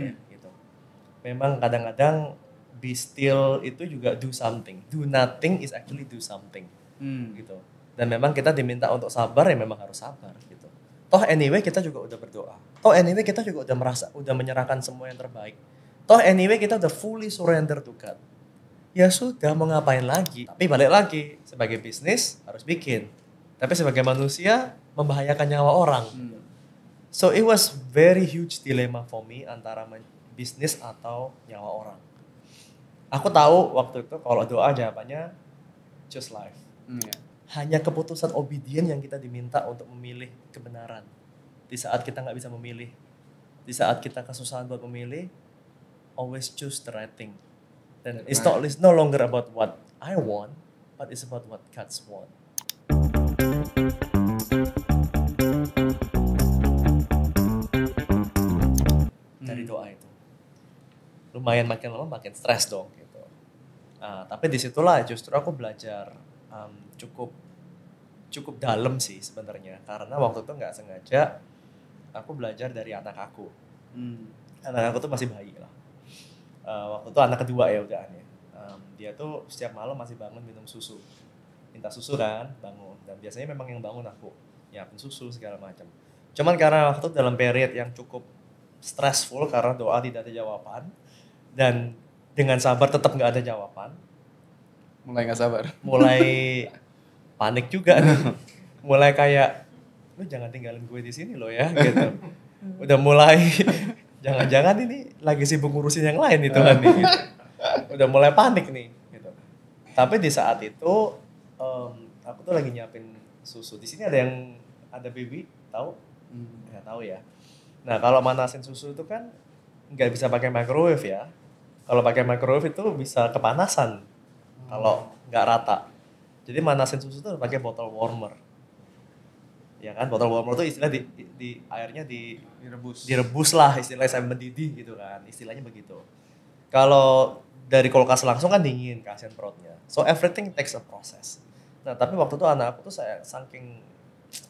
ya gitu. Memang kadang-kadang be still itu juga do something. Do nothing is actually do something. Gitu. Dan memang kita diminta untuk sabar, ya memang harus sabar gitu. Toh anyway kita juga udah berdoa. Toh anyway kita juga udah menyerahkan semua yang terbaik. Toh anyway kita udah fully surrender to God. Ya sudah, mau ngapain lagi? Tapi balik lagi, sebagai bisnis harus bikin. Tapi sebagai manusia membahayakan nyawa orang. So it was very huge dilemma for me antara bisnis atau nyawa orang. Aku tahu waktu itu kalau doa jawabannya choose life. Hanya keputusan obedient yang kita diminta untuk memilih kebenaran. Di saat kita nggak bisa memilih, di saat kita kesusahan buat memilih, always choose the right thing. Dan it's no longer about what I want, but it's about what God's want. Dari doa itu, lumayan makin lama makin stres dong gitu. Tapi disitulah justru aku belajar cukup dalam sih sebenarnya, karena waktu itu nggak sengaja aku belajar dari anak aku. Anak aku tuh masih bayi lah. Waktu itu anak kedua ya udahannya. Dia tuh setiap malam masih bangun minum susu, minta susu kan, bangun. Dan biasanya memang yang bangun aku, nyiapin susu segala macam. Cuman karena waktu itu dalam period yang cukup stressful karena doa tidak ada jawaban, dan dengan sabar tetap nggak ada jawaban. Mulai nggak sabar. Mulai panik juga nih. Mulai kayak, lu jangan tinggalin gue di sini loh ya gitu. Udah mulai jangan-jangan ini lagi sibuk ngurusin yang lain itu kan nih. Gitu. Udah mulai panik nih gitu. Tapi di saat itu aku tuh lagi nyiapin susu. Di sini ada baby, tahu? Nggak tahu ya. Nah, kalau manasin susu itu kan nggak bisa pakai microwave ya. Kalau pakai microwave itu bisa kepanasan. Kalau nggak rata. Jadi manasin susu itu pakai bottle warmer. Ya kan, bottle warmer itu istilah di airnya direbus lah, istilahnya sampai mendidih gitu kan. Istilahnya begitu. Kalau dari kulkas langsung kan dingin, kasihan perutnya. So everything takes a process. Nah, tapi waktu itu anak aku tuh saya saking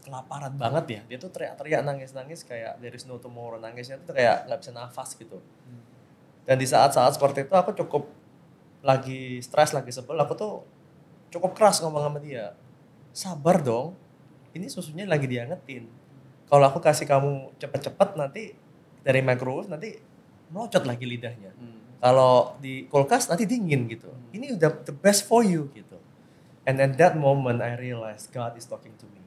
kelaparan banget ya. Dia tuh teriak-teriak, nangis-nangis kayak there is no tomorrow, nangisnya tuh kayak nggak bisa nafas gitu. Dan di saat-saat seperti itu aku cukup lagi stres, lagi sebel, aku tuh cukup keras ngomong sama dia. Sabar dong, ini susunya lagi diangetin. Kalau aku kasih kamu cepet-cepet nanti dari microwave nanti melocot lagi lidahnya. Kalau di kulkas nanti dingin gitu. Ini udah the best for you gitu. And at that moment I realized God is talking to me.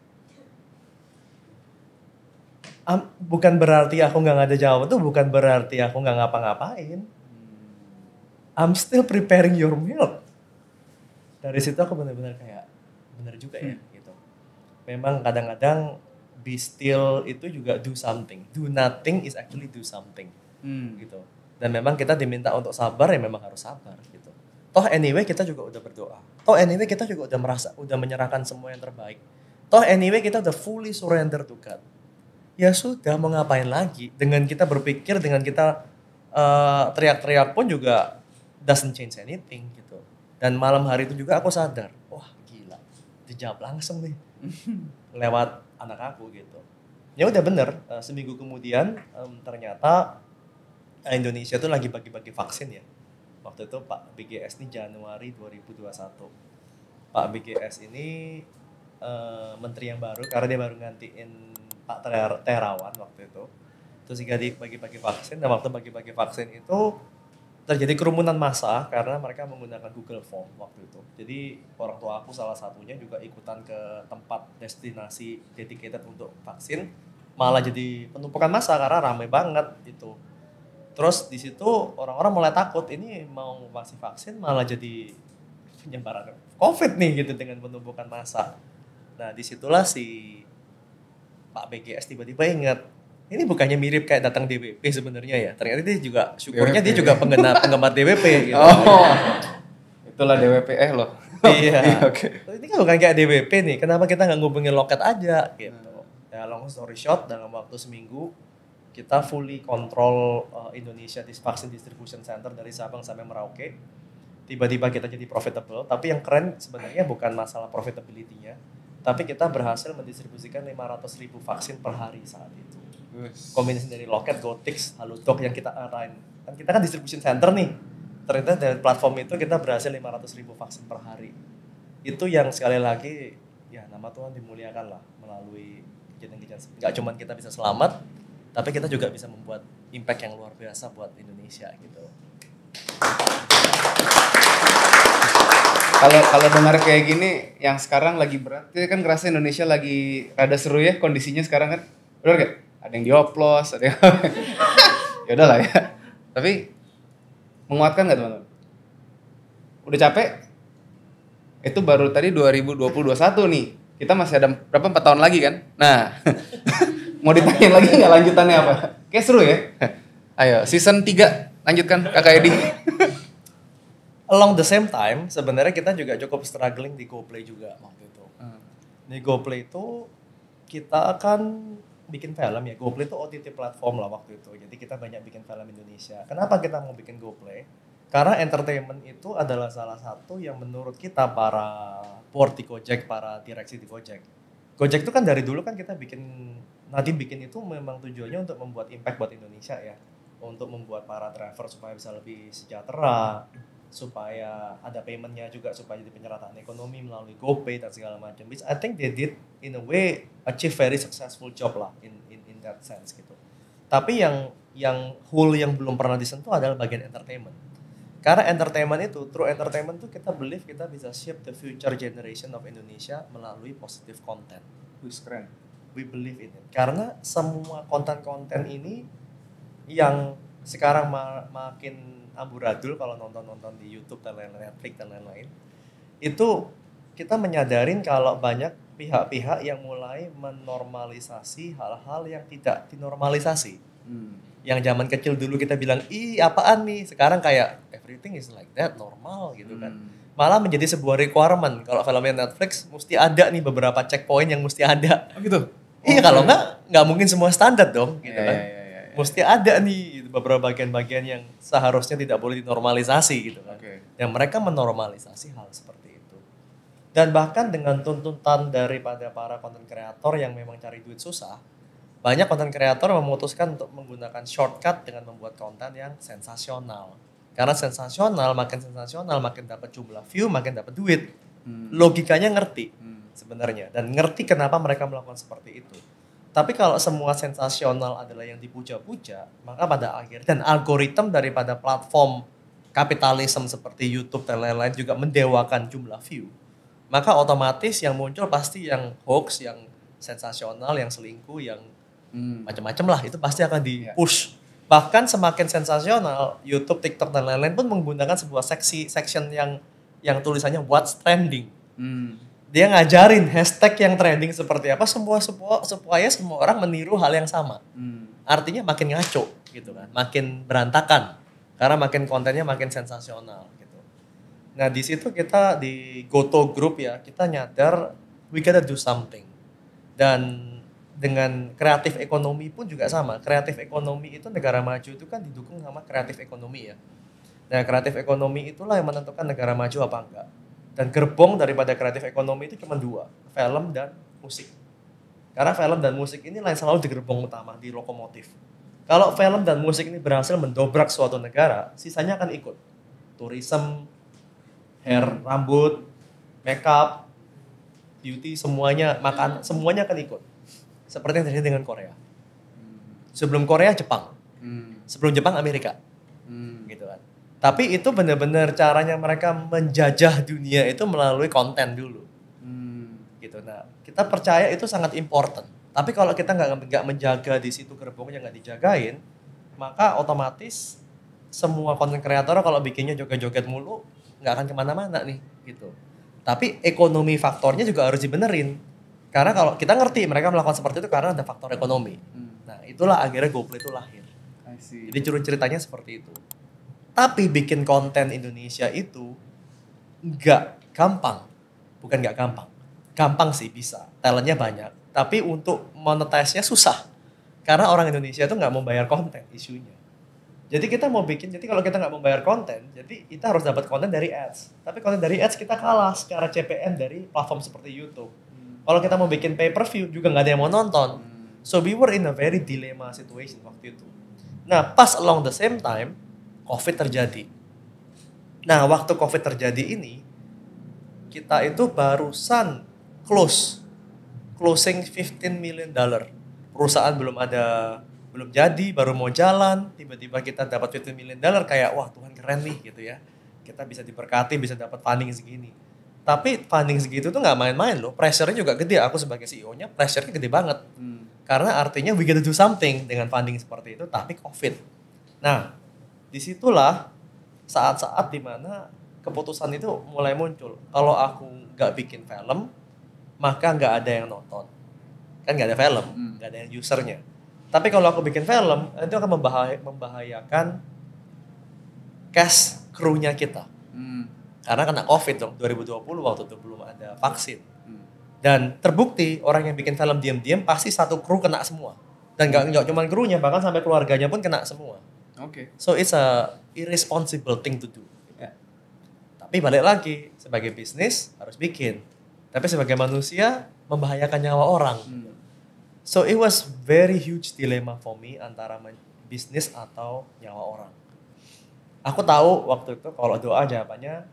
Bukan berarti aku nggak ada jawaban tuh, bukan berarti aku nggak ngapa-ngapain. I'm still preparing your milk. Dari situ aku benar-benar kayak benar juga ya gitu. Memang kadang-kadang be still itu juga do something. Do nothing is actually do something. Gitu. Dan memang kita diminta untuk sabar, ya memang harus sabar gitu. Toh anyway kita juga udah berdoa. Toh anyway kita juga udah menyerahkan semua yang terbaik. Toh anyway kita udah fully surrender to God. Ya sudah, mau ngapain lagi? Dengan kita berpikir, dengan kita teriak-teriak pun juga doesn't change anything gitu. Dan malam hari itu juga aku sadar, wah gila, dijawab langsung nih lewat anak aku gitu. Ya udah bener, seminggu kemudian ternyata Indonesia tuh lagi bagi-bagi vaksin ya. Waktu itu Pak BGS ini Januari 2021. Pak BGS ini menteri yang baru karena dia baru ngantiin Pak Terawan waktu itu. Terus juga bagi-bagi vaksin, dan waktu bagi-bagi vaksin itu terjadi kerumunan massa karena mereka menggunakan Google Form waktu itu. Jadi orang tua aku salah satunya juga ikutan ke tempat destinasi dedicated untuk vaksin, malah jadi penumpukan massa karena ramai banget itu. Terus di situ orang-orang mulai takut, ini mau vaksin malah jadi penyebaran COVID nih gitu dengan penumpukan massa. Nah disitulah si Pak BGS tiba-tiba ingat, ini bukannya mirip kayak datang DWP sebenarnya ya. Ternyata dia juga syukurnya DWP. Dia juga penggemar DWP gitu. Oh. Itulah DWP loh. Iya. Okay. Ini kan bukan kayak DWP nih. Kenapa kita nggak ngubungin loket aja gitu. Ya long story short, dalam waktu seminggu kita fully kontrol Indonesia Vaksin Distribution Center dari Sabang sampai Merauke. Tiba-tiba kita jadi profitable, tapi yang keren sebenarnya bukan masalah profitability-nya, tapi kita berhasil mendistribusikan 500.000 vaksin per hari saat itu. Kombinasi dari Loket, Gotix, Halodoc yang kita arahin. Kan kita kan distribution center nih. Ternyata dari platform itu kita berhasil 500.000 vaksin per hari. Itu yang sekali lagi, ya nama Tuhan dimuliakan lah melalui kejadian-kejadian. Nggak cuma kita bisa selamat, tapi kita juga bisa membuat impact yang luar biasa buat Indonesia gitu. Kalau dengar kayak gini, yang sekarang lagi berat, itu kan ngerasa Indonesia lagi rada seru ya kondisinya sekarang kan. Benar gak? Ada yang dioplos, ada yang ya udahlah ya. Tapi menguatkan nggak teman-teman? Udah capek? Itu baru tadi 2021 nih. Kita masih ada berapa 4 tahun lagi kan? Nah, mau ditanyain lagi nggak lanjutannya apa? Kayak seru ya. Ayo, season 3 lanjutkan Kakak Edi. Along the same time, sebenarnya kita juga cukup struggling di GoPlay juga waktu itu. Di GoPlay itu kita akan bikin film ya. GoPlay itu OTT platform lah waktu itu. Jadi kita banyak bikin film Indonesia. Kenapa kita mau bikin GoPlay? Karena entertainment itu adalah salah satu yang menurut kita para board di Gojek, para direksi di Gojek. Gojek itu kan dari dulu kan kita bikin itu memang tujuannya untuk membuat impact buat Indonesia ya. Untuk membuat para driver supaya bisa lebih sejahtera, supaya ada paymentnya juga, supaya jadi penyerataan ekonomi melalui GoPay dan segala macam. Which I think they did in a way achieve very successful job lah in that sense gitu. Tapi yang whole yang belum pernah disentuh adalah bagian entertainment. Karena entertainment itu, through entertainment itu kita believe kita bisa shape the future generation of Indonesia melalui positive content. Keren. We believe in it. Karena semua konten-konten ini yang sekarang makin amburadul kalau nonton di YouTube dan lain-lain, Netflix dan lain-lain, itu kita menyadarin kalau banyak pihak-pihak yang mulai menormalisasi hal-hal yang tidak dinormalisasi. Yang zaman kecil dulu kita bilang, ih apaan nih, sekarang kayak everything is like that, normal gitu kan. Malah menjadi sebuah requirement, kalau filmnya Netflix mesti ada nih beberapa checkpoint yang mesti ada. Oh gitu? Iya, kalau nggak mungkin semua standar dong gitu kan. Mesti ada nih beberapa bagian-bagian yang seharusnya tidak boleh dinormalisasi gitu kan. Yang mereka menormalisasi hal seperti itu. Dan bahkan dengan tuntutan daripada para content creator yang memang cari duit susah, banyak konten kreator memutuskan untuk menggunakan shortcut dengan membuat konten yang sensasional. Karena makin sensasional, makin dapat jumlah view, makin dapat duit. Logikanya ngerti sebenarnya. Dan ngerti kenapa mereka melakukan seperti itu. Tapi kalau semua sensasional adalah yang dipuja-puja, maka pada akhirnya, dan algoritma daripada platform kapitalisme seperti YouTube dan lain-lain juga mendewakan jumlah view, maka otomatis yang muncul pasti yang hoax, yang sensasional, yang selingkuh, yang macam-macam lah, itu pasti akan di-push. Bahkan semakin sensasional, YouTube, TikTok dan lain-lain pun menggunakan sebuah section yang tulisannya what's trending. Dia ngajarin hashtag yang trending seperti apa, supaya semua orang meniru hal yang sama. Artinya makin ngaco gitu kan, makin berantakan karena makin kontennya makin sensasional gitu. Nah di situ kita di Goto Group ya, kita nyadar we gotta do something. Dan dengan kreatif ekonomi pun juga sama. Kreatif ekonomi itu negara maju itu kan didukung sama kreatif ekonomi ya. Nah kreatif ekonomi itulah yang menentukan negara maju apa enggak. Dan gerbong daripada kreatif ekonomi itu cuma 2, film dan musik. Karena film dan musik ini selalu di gerbong utama, di lokomotif. Kalau film dan musik ini berhasil mendobrak suatu negara, sisanya akan ikut. Tourism, hair, rambut, makeup, beauty, semuanya, makan, semuanya akan ikut. Seperti yang terjadi dengan Korea. Sebelum Korea, Jepang. Sebelum Jepang, Amerika. Gitu kan. Tapi itu benar-benar caranya mereka menjajah dunia itu melalui konten dulu. Gitu. Nah, kita percaya itu sangat important. Tapi kalau kita nggak menjaga di situ gerbongnya nggak dijagain, maka otomatis semua konten kreator kalau bikinnya joget-joget mulu nggak akan kemana-mana nih. Gitu. Tapi ekonomi faktornya juga harus dibenerin. Karena kalau kita ngerti mereka melakukan seperti itu karena ada faktor ekonomi. Nah, itulah akhirnya GoPlay itu lahir. Jadi ceritanya seperti itu. Tapi bikin konten Indonesia itu nggak gampang. Bukan nggak gampang. Gampang sih bisa. Talentnya banyak. Tapi untuk monetize-nya susah. Karena orang Indonesia itu nggak mau bayar konten isunya. Jadi kita mau bikin, jadi kalau kita nggak mau bayar konten, jadi kita harus dapat konten dari ads. Tapi konten dari ads kita kalah secara CPM dari platform seperti YouTube. Kalau kita mau bikin pay per view juga nggak ada yang mau nonton. So we were in a very dilemma situation waktu itu. Nah, pas along the same time, COVID terjadi. Nah, waktu COVID terjadi ini, kita itu barusan closing $15 million. Perusahaan belum jadi, baru mau jalan, tiba-tiba kita dapat $15 million, kayak wah Tuhan keren nih gitu ya. Kita bisa diberkati, bisa dapat funding segini. Tapi funding segitu tuh nggak main-main loh, pressure-nya juga gede. Aku sebagai CEO-nya pressure-nya gede banget. Karena artinya we gotta do something dengan funding seperti itu, tapi COVID. Nah, disitulah saat-saat dimana keputusan itu mulai muncul. Kalau aku nggak bikin film, maka nggak ada yang nonton. Kan nggak ada film, nggak ada yang usernya. Tapi kalau aku bikin film, itu akan membahayakan cash krunya kita. Karena kena COVID dong, 2020 waktu itu belum ada vaksin. Dan terbukti orang yang bikin film diam-diam pasti satu kru kena semua. Dan nggak cuma krunya, bahkan sampai keluarganya pun kena semua. So it's a irresponsible thing to do. Tapi balik lagi, sebagai bisnis harus bikin. Tapi sebagai manusia membahayakan nyawa orang. So it was very huge dilemma for me antara bisnis atau nyawa orang. Aku tahu waktu itu kalau doa jawabannya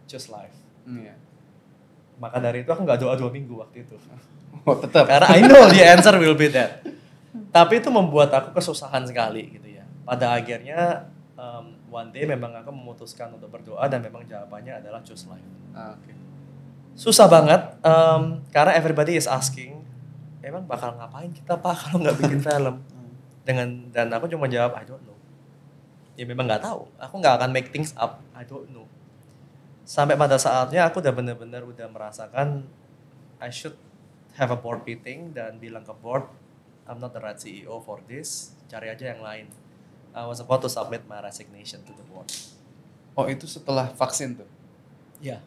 choose life. Maka dari itu aku nggak doa 2 minggu waktu itu. Tetap. Karena I know the answer will be that. Tapi itu membuat aku kesusahan sekali gitu ya. Pada akhirnya one day memang aku memutuskan untuk berdoa dan memang jawabannya adalah choose life. Susah banget karena everybody is asking, emang bakal ngapain kita Pak kalau nggak bikin film? Dan aku cuma jawab I don't know. Ya memang nggak tahu. Aku nggak akan make things up. I don't know. Sampai pada saatnya aku udah benar-benar udah merasakan I should have a board meeting dan bilang ke board, I'm not the right CEO for this. Cari aja yang lain. I was about to submit my resignation to the board. Oh itu setelah vaksin tuh? Ya.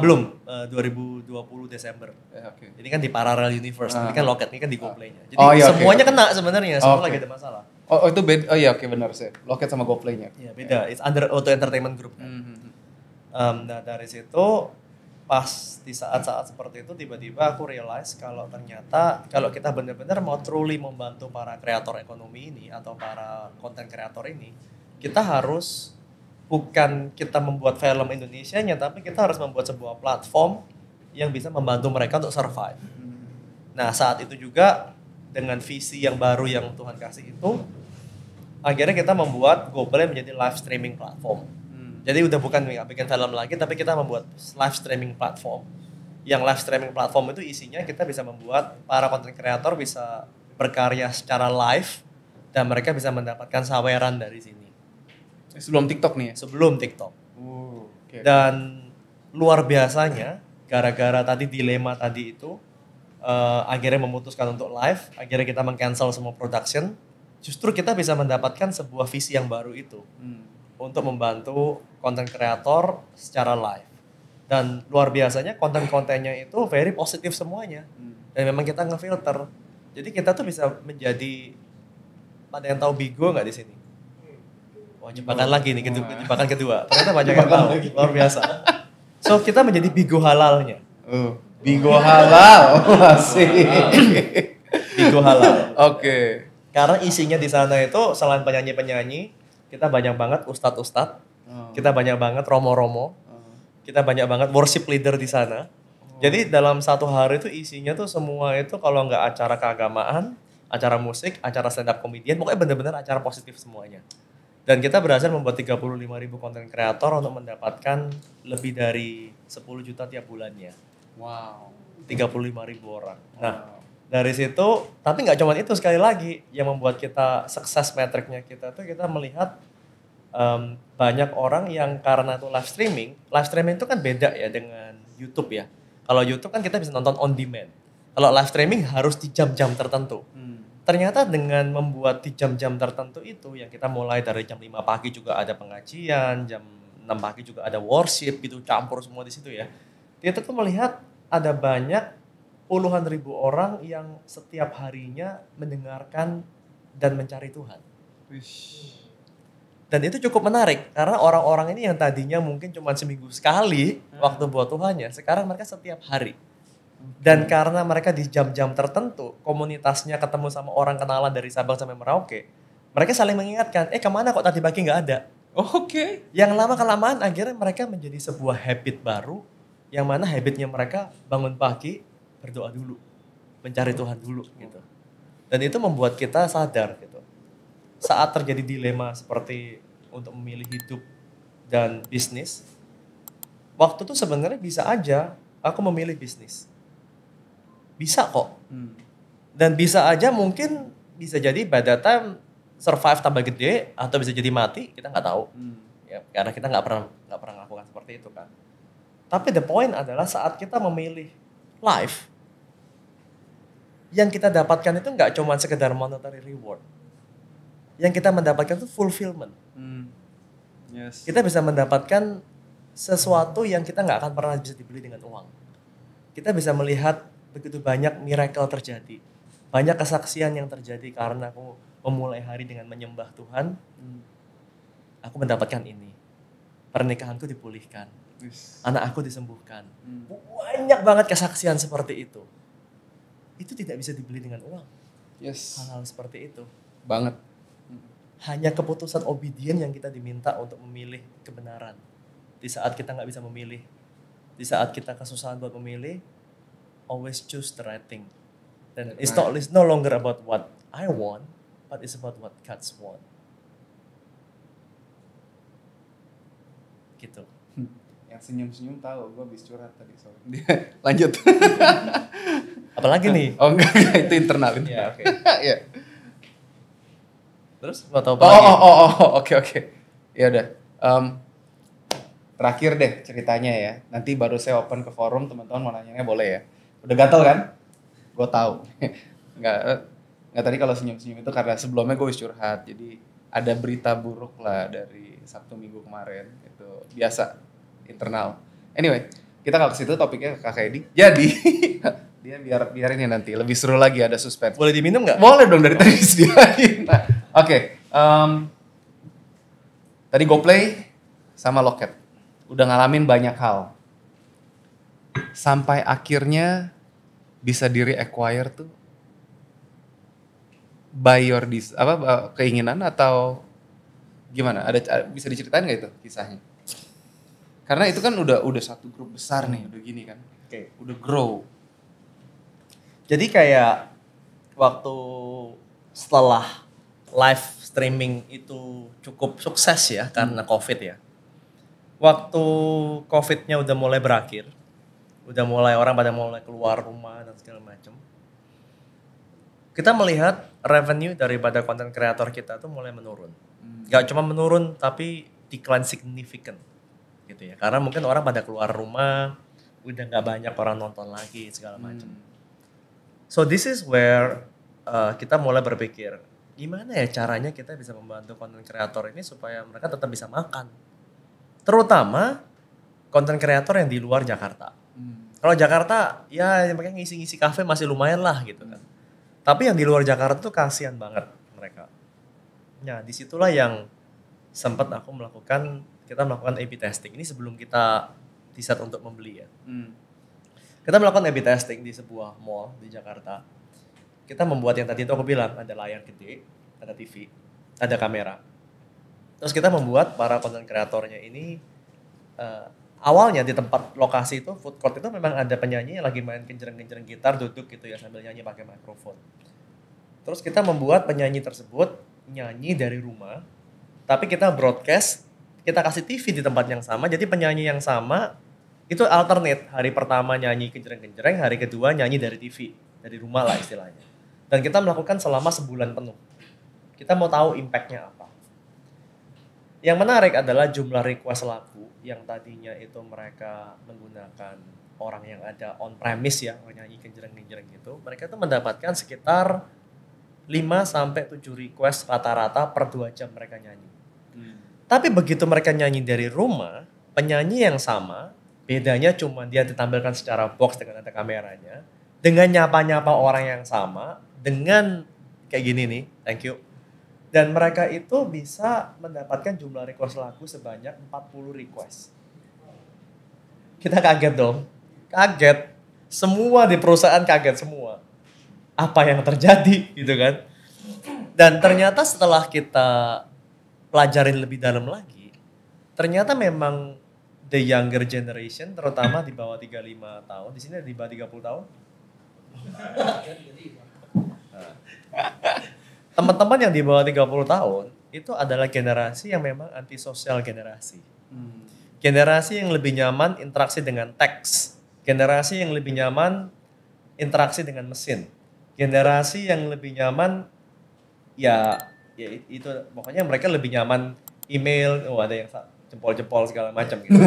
Belum, 2020 Desember. Ini kan di Parallel Universe, ini kan Locket, ini kan di GoPlay-nya. Jadi semuanya kena sebenarnya, semua lagi ada masalah. Oh itu beda, benar sih. Locket sama GoPlay-nya. Iya beda, it's under Auto Entertainment Group kan. Nah dari situ, pas di saat-saat seperti itu tiba-tiba aku realize kalau ternyata kalau kita benar-benar mau truly membantu para kreator ekonomi ini atau para konten kreator ini, kita harus bukan kita membuat film Indonesianya, tapi kita harus membuat sebuah platform yang bisa membantu mereka untuk survive. Nah saat itu juga dengan visi yang baru yang Tuhan kasih itu, akhirnya kita membuat GoPlay menjadi live streaming platform. Jadi udah bukan bikin film lagi, tapi kita membuat live streaming platform. Yang live streaming platform itu isinya kita bisa membuat para content creator bisa berkarya secara live dan mereka bisa mendapatkan saweran dari sini. Sebelum TikTok nih ya? Sebelum TikTok. Dan luar biasanya, gara-gara tadi dilema tadi itu, akhirnya memutuskan untuk live, akhirnya kita meng-cancel semua production, justru kita bisa mendapatkan sebuah visi yang baru itu. Untuk membantu konten kreator secara live. Dan luar biasanya konten-kontennya itu very positif semuanya. Dan memang kita ngefilter. Jadi kita tuh bisa menjadi, pada yang tahu Bigo nggak di sini? Wah jebakan lagi nih, jebakan kedua. Ternyata banyak yang tahu, luar biasa. So kita menjadi Bigo halalnya. Bigo halal, masih. Bigo halal. Karena isinya di sana itu selain penyanyi-penyanyi, kita banyak banget ustadz-ustadz, kita banyak banget romo-romo, kita banyak banget worship leader di sana. Jadi dalam satu hari itu isinya tuh semua itu kalau nggak acara keagamaan, acara musik, acara stand up comedian, pokoknya benar-benar acara positif semuanya. Dan kita berhasil membuat 35.000 konten kreator untuk mendapatkan lebih dari 10 juta tiap bulannya. 35.000 orang. Nah, dari situ, tapi nggak cuma itu, sekali lagi yang membuat kita sukses metriknya kita tuh kita melihat banyak orang yang karena itu live streaming itu kan beda ya dengan YouTube ya. Kalau YouTube kan kita bisa nonton on demand. Kalau live streaming harus di jam-jam tertentu. Ternyata dengan membuat di jam-jam tertentu itu, yang kita mulai dari jam 5 pagi juga ada pengajian, jam 6 pagi juga ada worship gitu, campur semua di situ ya. Kita tuh melihat ada banyak puluhan ribu orang yang setiap harinya mendengarkan dan mencari Tuhan. Dan itu cukup menarik karena orang-orang ini yang tadinya mungkin cuma seminggu sekali waktu buat Tuhannya, sekarang mereka setiap hari. Dan karena mereka di jam-jam tertentu, komunitasnya ketemu sama orang kenalan dari Sabang sampai Merauke, mereka saling mengingatkan, kemana kok tadi pagi nggak ada? Oke. Yang lama-kelamaan akhirnya mereka menjadi sebuah habit baru, yang mana habitnya mereka bangun pagi, berdoa dulu, mencari Tuhan dulu gitu. Dan itu membuat kita sadar gitu. Saat terjadi dilema seperti untuk memilih hidup dan bisnis, waktu itu sebenarnya bisa aja aku memilih bisnis. Bisa kok. Dan bisa aja mungkin bisa jadi by that time survive tambah gede atau bisa jadi mati, kita nggak tahu. Ya, karena kita nggak pernah melakukan seperti itu kan. Tapi the point adalah saat kita memilih life, yang kita dapatkan itu nggak cuma sekedar monetary reward. Yang kita mendapatkan itu fulfillment. Yes. Kita bisa mendapatkan sesuatu yang kita nggak akan pernah bisa dibeli dengan uang. Kita bisa melihat begitu banyak miracle terjadi. Banyak kesaksian yang terjadi karena aku memulai hari dengan menyembah Tuhan. Aku mendapatkan ini. Pernikahanku dipulihkan. Yes. Anak aku disembuhkan. Banyak banget kesaksian seperti itu. Itu tidak bisa dibeli dengan uang. Yes. Hal-hal seperti itu. Banget. Hanya keputusan obedient yang kita diminta untuk memilih kebenaran. Di saat kita nggak bisa memilih. Di saat kita kesusahan buat memilih, always choose the right thing. Dan it's no longer about what I want, but it's about what God's want. Gitu. Yang senyum-senyum tahu gue habis curhat tadi soalnya. Lanjut. Apalagi nih? Oh enggak, itu internal. Ya, oke. Iya. Terus mau tahu apa lagi? Oke. Ya udah. Terakhir deh ceritanya ya. Nanti baru saya open ke forum, teman-teman mau nanya boleh ya. Udah gatel kan? Gue tahu. Enggak tadi kalau senyum-senyum itu karena sebelumnya gue curhat. Jadi ada berita buruk lah dari Sabtu Minggu kemarin. Itu biasa internal. Anyway, kita nggak ke situ, topiknya ke Kak Edi. Jadi dia biar ini nanti lebih seru lagi, ada suspense. Boleh diminum nggak? Boleh dong, dari tadi disediain. Nah, oke. Tadi GoPlay sama Loket udah ngalamin banyak hal. Sampai akhirnya bisa di-reacquire tuh by your keinginan atau gimana? Ada bisa diceritain nggak itu kisahnya? Karena itu kan udah satu grup besar nih, udah gini kan. Oke. Udah grow. Jadi kayak waktu setelah live streaming itu cukup sukses ya karena COVID ya. Waktu COVID-nya udah mulai berakhir, udah mulai orang pada mulai keluar rumah dan segala macam. Kita melihat revenue daripada content creator kita tuh mulai menurun. Gak cuma menurun tapi decline significant gitu ya. Karena mungkin orang pada keluar rumah, udah gak banyak orang nonton lagi segala macam. So this is where kita mulai berpikir, gimana ya caranya kita bisa membantu content creator ini supaya mereka tetap bisa makan. Terutama content creator yang di luar Jakarta. Kalau Jakarta ya makanya ngisi-ngisi kafe masih lumayan lah gitu kan. Tapi yang di luar Jakarta tuh kasihan banget mereka. Nah disitulah yang sempat kita melakukan A/B testing. Ini sebelum kita decide untuk membeli ya. Kita melakukan A/B testing di sebuah mall di Jakarta. Kita membuat yang tadi itu aku bilang, ada layar gede, ada TV, ada kamera. Terus kita membuat para content kreatornya ini, awalnya di tempat lokasi itu, food court itu memang ada penyanyi yang lagi main genjreng-genjreng gitar, duduk gitu ya sambil nyanyi pakai mikrofon. Terus kita membuat penyanyi tersebut nyanyi dari rumah, tapi kita broadcast, kita kasih TV di tempat yang sama, jadi penyanyi yang sama, itu alternate, hari pertama nyanyi genjreng-genjreng, hari kedua nyanyi dari TV, dari rumah lah istilahnya. Dan kita melakukan selama sebulan penuh. Kita mau tahu impact-nya apa. Yang menarik adalah jumlah request lagu yang tadinya itu mereka menggunakan orang yang ada on premise ya, orang nyanyi genjreng-genjreng gitu. Mereka itu mendapatkan sekitar 5-7 request rata-rata per 2 jam mereka nyanyi. Tapi begitu mereka nyanyi dari rumah, penyanyi yang sama, bedanya cuma dia ditampilkan secara box dengan ada kameranya, dengan nyapa-nyapa orang yang sama, dengan kayak gini nih, thank you. Dan mereka itu bisa mendapatkan jumlah request lagu sebanyak 40 request. Kita kaget dong, kaget. Semua di perusahaan kaget semua. Apa yang terjadi gitu kan. Dan ternyata setelah kita pelajarin lebih dalam lagi, ternyata memang the younger generation, terutama di bawah 35 tahun, di sini di bawah 30 tahun. Teman-teman yang di bawah 30 tahun, itu adalah generasi yang memang antisosial generasi. Generasi yang lebih nyaman interaksi dengan teks. Generasi yang lebih nyaman interaksi dengan mesin. Generasi yang lebih nyaman ya itu pokoknya mereka lebih nyaman email, ada yang jempol-jempol segala macam gitu.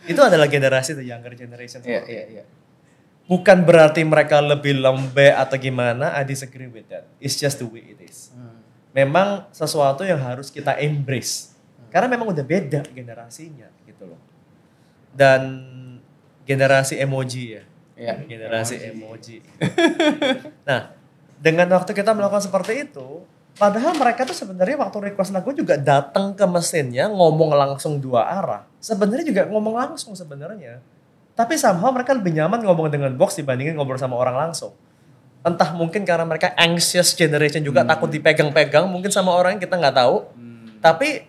Itu adalah generasi the younger generation. Iya. Bukan berarti mereka lebih lembek atau gimana, I disagree with that. It's just the way it is. Memang sesuatu yang harus kita embrace. Karena memang udah beda generasinya gitu loh. Dan generasi emoji ya. Iya, generasi emoji. Nah, dengan waktu kita melakukan seperti itu, padahal mereka tuh sebenarnya waktu request lagu juga datang ke mesinnya ngomong langsung dua arah. Sebenarnya juga ngomong langsung sebenarnya. Tapi somehow mereka lebih nyaman ngomong dengan box dibandingin ngobrol sama orang langsung. Entah mungkin karena mereka anxious generation juga takut dipegang-pegang mungkin sama orang yang kita nggak tahu. Tapi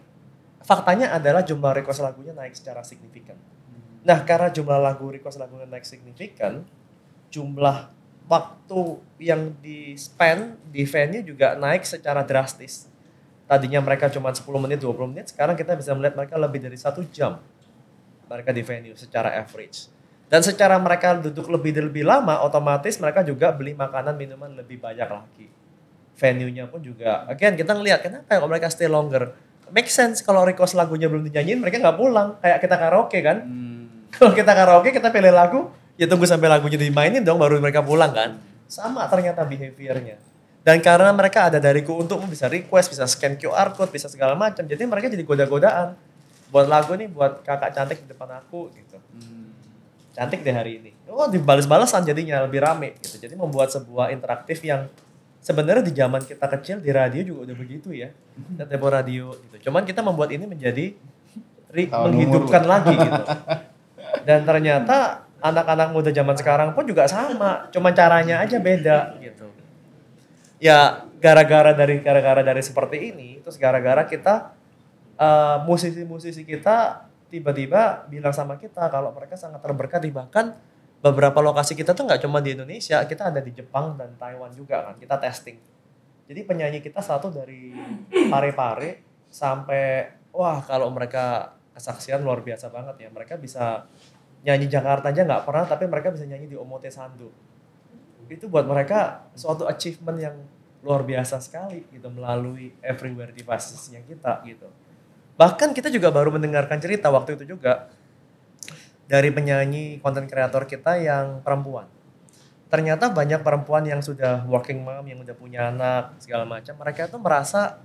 faktanya adalah jumlah request lagunya naik secara signifikan. Nah, karena jumlah request lagunya naik signifikan, jumlah waktu yang di-spend di venue juga naik secara drastis. Tadinya mereka cuma 10 menit, 20 menit, sekarang kita bisa melihat mereka lebih dari 1 jam. Mereka di venue secara average. Dan secara mereka duduk lebih lama, otomatis mereka juga beli makanan, minuman lebih banyak lagi. Venue-nya pun juga, again kita ngelihat kenapa kalau mereka stay longer. Make sense kalau request lagunya belum dinyanyiin, mereka nggak pulang. Kayak kita karaoke kan. Kalau kita karaoke, kita pilih lagu, ya tunggu sampai lagunya dimainin dong, baru mereka pulang kan. Sama ternyata behaviornya. Dan karena mereka ada dariku untuk bisa request, bisa scan QR code, bisa segala macam. Jadi mereka jadi goda-godaan. Buat lagu nih, buat kakak cantik di depan aku gitu. Cantik deh hari ini. Oh, dibalas-balasan jadinya lebih rame gitu. Jadi membuat sebuah interaktif yang sebenarnya di zaman kita kecil di radio juga udah begitu ya. Tempo radio gitu. Cuman kita membuat ini menjadi menghidupkan lagi gitu. Dan ternyata anak-anak muda zaman sekarang pun juga sama, cuma caranya aja beda gitu. Ya gara-gara dari seperti ini, terus gara-gara kita musisi-musisi kita tiba-tiba bilang sama kita kalau mereka sangat terberkati, bahkan beberapa lokasi kita tuh nggak cuma di Indonesia, kita ada di Jepang dan Taiwan juga kan, kita testing. Jadi penyanyi kita satu dari Parepare sampai wah kalau mereka kesaksian luar biasa banget ya, mereka bisa nyanyi Jakarta aja nggak pernah, tapi mereka bisa nyanyi di Omotesando. Itu buat mereka suatu achievement yang luar biasa sekali gitu melalui everywhere devices-nya kita gitu. Bahkan kita juga baru mendengarkan cerita waktu itu juga dari penyanyi konten kreator kita yang perempuan. Ternyata banyak perempuan yang sudah working mom, yang udah punya anak segala macam, mereka tuh merasa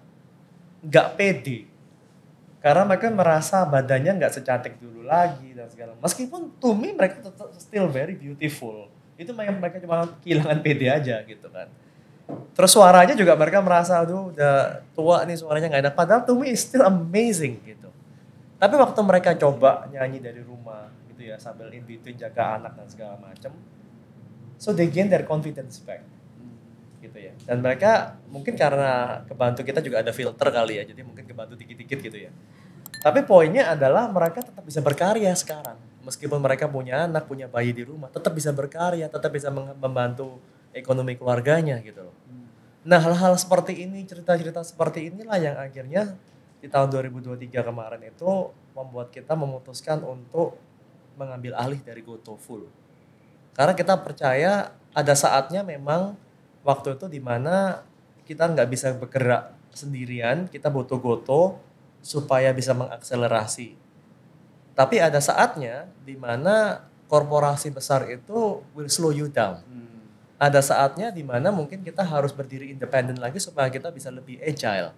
nggak pede. Karena mereka merasa badannya nggak secantik dulu lagi dan segala. Meskipun to me mereka tetap still very beautiful. Itu mereka cuma kehilangan pede aja gitu kan. Terus suaranya juga mereka merasa aduh udah tua nih suaranya nggak enak. Padahal to me is still amazing gitu. Tapi waktu mereka coba nyanyi dari rumah gitu ya sambil in between jaga anak dan segala macam. So they gain their confidence back. Gitu ya. Dan mereka mungkin karena kebantu kita juga ada filter kali ya. Jadi mungkin kebantu dikit-dikit gitu ya. Tapi poinnya adalah mereka tetap bisa berkarya sekarang. Meskipun mereka punya anak, punya bayi di rumah, tetap bisa berkarya, tetap bisa membantu ekonomi keluarganya gitu loh. Nah hal-hal seperti ini, cerita-cerita seperti inilah yang akhirnya di tahun 2023 kemarin itu membuat kita memutuskan untuk mengambil alih dari GoTo full. Karena kita percaya ada saatnya memang waktu itu dimana kita nggak bisa bergerak sendirian, kita butuh GoTo supaya bisa mengakselerasi. Tapi ada saatnya di mana korporasi besar itu will slow you down. Ada saatnya di mana mungkin kita harus berdiri independen lagi supaya kita bisa lebih agile.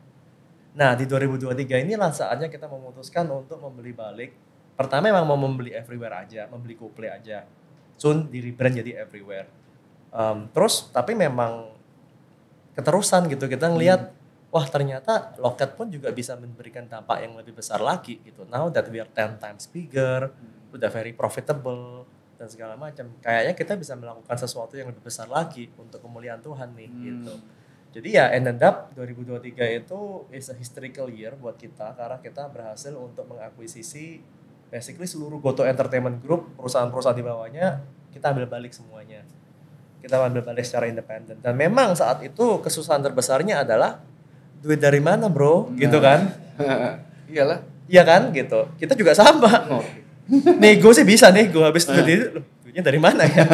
Nah di 2023 inilah saatnya kita memutuskan untuk membeli balik. Pertama memang mau membeli everywhere aja, membeli Coldplay aja. Soon di rebrand jadi everywhere. Terus tapi memang keterusan gitu kita ngelihat wah ternyata loket pun juga bisa memberikan dampak yang lebih besar lagi gitu. Now that we are 10 times bigger, udah very profitable, dan segala macam. Kayaknya kita bisa melakukan sesuatu yang lebih besar lagi untuk kemuliaan Tuhan nih gitu. Jadi ya ended up 2023 itu is a historical year buat kita karena kita berhasil untuk mengakuisisi basically seluruh Goto Entertainment Group, perusahaan-perusahaan di bawahnya kita ambil balik semuanya. Kita ambil balik secara independen. Dan memang saat itu kesusahan terbesarnya adalah duit dari mana bro, gitu kan? Iyalah. Iya kan gitu. Kita juga sama. Nego sih bisa nego habis duitnya dari mana ya?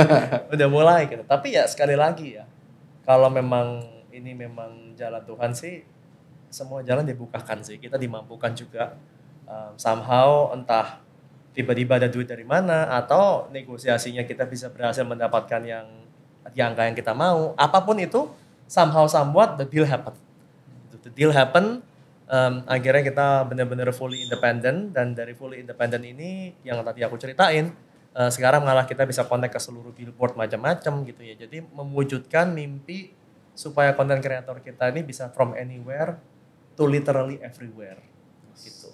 Udah mulai gitu. Tapi ya sekali lagi ya, kalau memang ini memang jalan Tuhan sih, semua jalan dibukakan sih. Kita dimampukan juga somehow entah tiba-tiba ada duit dari mana atau negosiasinya kita bisa berhasil mendapatkan yang di angka yang kita mau. Apapun itu, somehow somewhat the deal happen. The deal happen. Akhirnya kita benar-benar fully independent dan dari fully independent ini yang tadi aku ceritain sekarang malah kita bisa connect ke seluruh billboard macam-macam gitu ya. Jadi mewujudkan mimpi supaya content creator kita ini bisa from anywhere to literally everywhere gitu.